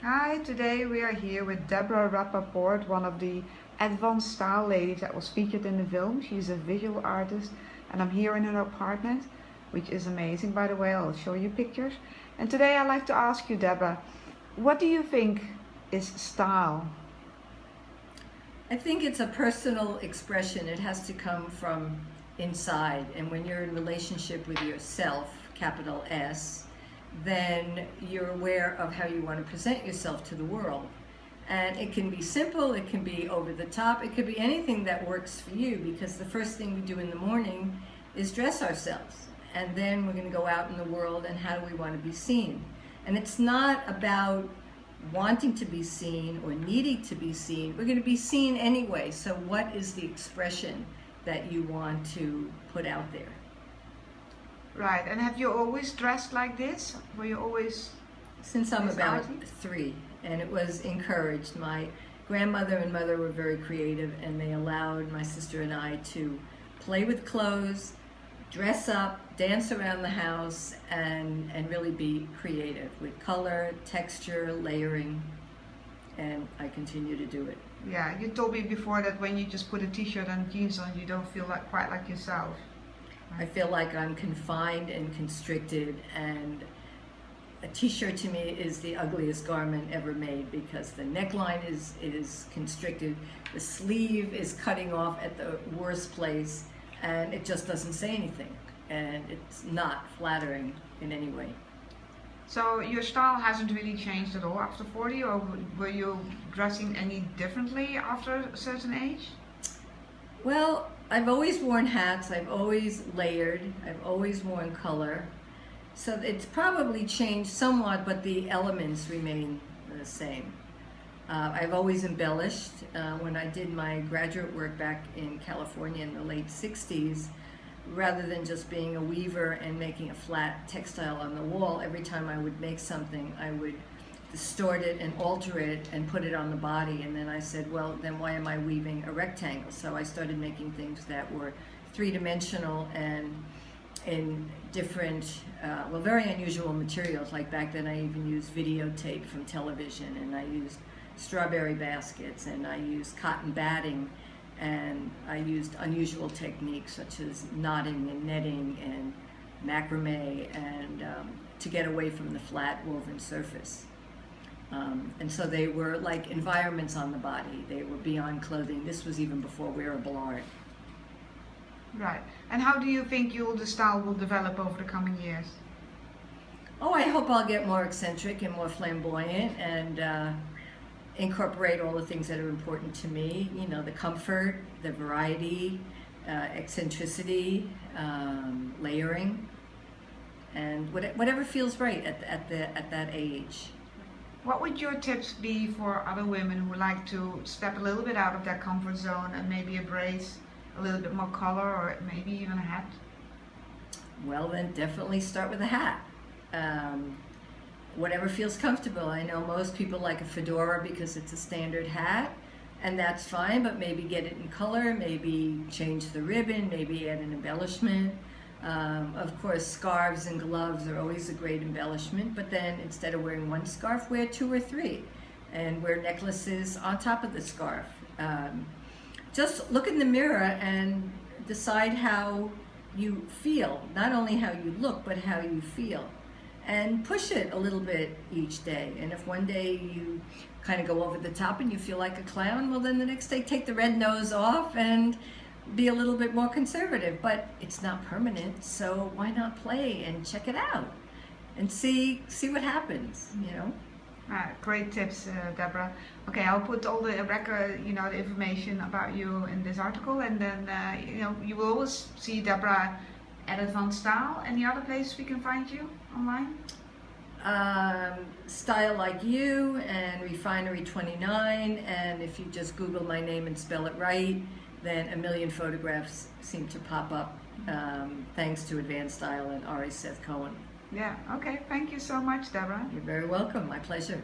Hi, today we are here with Debra Rapoport, one of the advanced style ladies that was featured in the film. She's a visual artist and I'm here in her apartment, which is amazing, by the way. I'll show you pictures. And today I'd like to ask you, Debra, what do you think is style? I think it's a personal expression. It has to come from inside. And when you're in relationship with yourself, capital S, then you're aware of how you want to present yourself to the world. And it can be simple, it can be over the top, it could be anything that works for you, because the first thing we do in the morning is dress ourselves. And then we're going to go out in the world and how do we want to be seen. And it's not about wanting to be seen or needing to be seen. We're going to be seen anyway. So what is the expression that you want to put out there? Right, and have you always dressed like this? Were you always... Since I'm about 3, and it was encouraged. My grandmother and mother were very creative, and they allowed my sister and I to play with clothes, dress up, dance around the house, and really be creative with color, texture, layering, and I continue to do it. Yeah, you told me before that when you just put a t-shirt and jeans on, you don't feel quite like yourself. I feel like I'm confined and constricted, and a t-shirt to me is the ugliest garment ever made because the neckline is constricted, the sleeve is cutting off at the worst place, and it just doesn't say anything, and it's not flattering in any way. So your style hasn't really changed at all after 40, or were you dressing any differently after a certain age? Well, I've always worn hats, I've always layered, I've always worn color. So it's probably changed somewhat, but the elements remain the same. I've always embellished. When I did my graduate work back in California in the late 60s, rather than just being a weaver and making a flat textile on the wall, every time I would make something, I would distort it and alter it and put it on the body. And then I said, well, then why am I weaving a rectangle? So I started making things that were three-dimensional and in different, well, very unusual materials. Like back then I even used videotape from television, and I used strawberry baskets, and I used cotton batting, and I used unusual techniques such as knotting and netting and macrame, and to get away from the flat woven surface. And so they were like environments on the body. They were beyond clothing. This was even before wearable art. Right. And how do you think the style will develop over the coming years? Oh, I hope I'll get more eccentric and more flamboyant and incorporate all the things that are important to me. You know, the comfort, the variety, eccentricity, layering, and whatever feels right at that age. What would your tips be for other women who like to step a little bit out of their comfort zone and maybe embrace a little bit more color, or maybe even a hat? Well, then definitely start with a hat. Whatever feels comfortable. I know most people like a fedora because it's a standard hat, and that's fine, but maybe get it in color, maybe change the ribbon, maybe add an embellishment. Of course, scarves and gloves are always a great embellishment, but then instead of wearing one scarf, wear 2 or 3, and wear necklaces on top of the scarf. Just look in the mirror and decide how you feel, not only how you look, but how you feel. And push it a little bit each day. And if one day you kind of go over the top and you feel like a clown, well, then the next day take the red nose off and be a little bit more conservative. But it's not permanent, so why not play and check it out and see what happens, you know? Great tips, Debra. Okay, I'll put all the record, the information about you in this article, and then you will always see Debra at Advanced Style. Any other places we can find you online? Style Like You and Refinery 29, and if you just Google my name and spell it right, then a million photographs seem to pop up, thanks to Advanced Style and Ari Seth Cohen. Yeah, okay. Thank you so much, Debra. You're very welcome. My pleasure.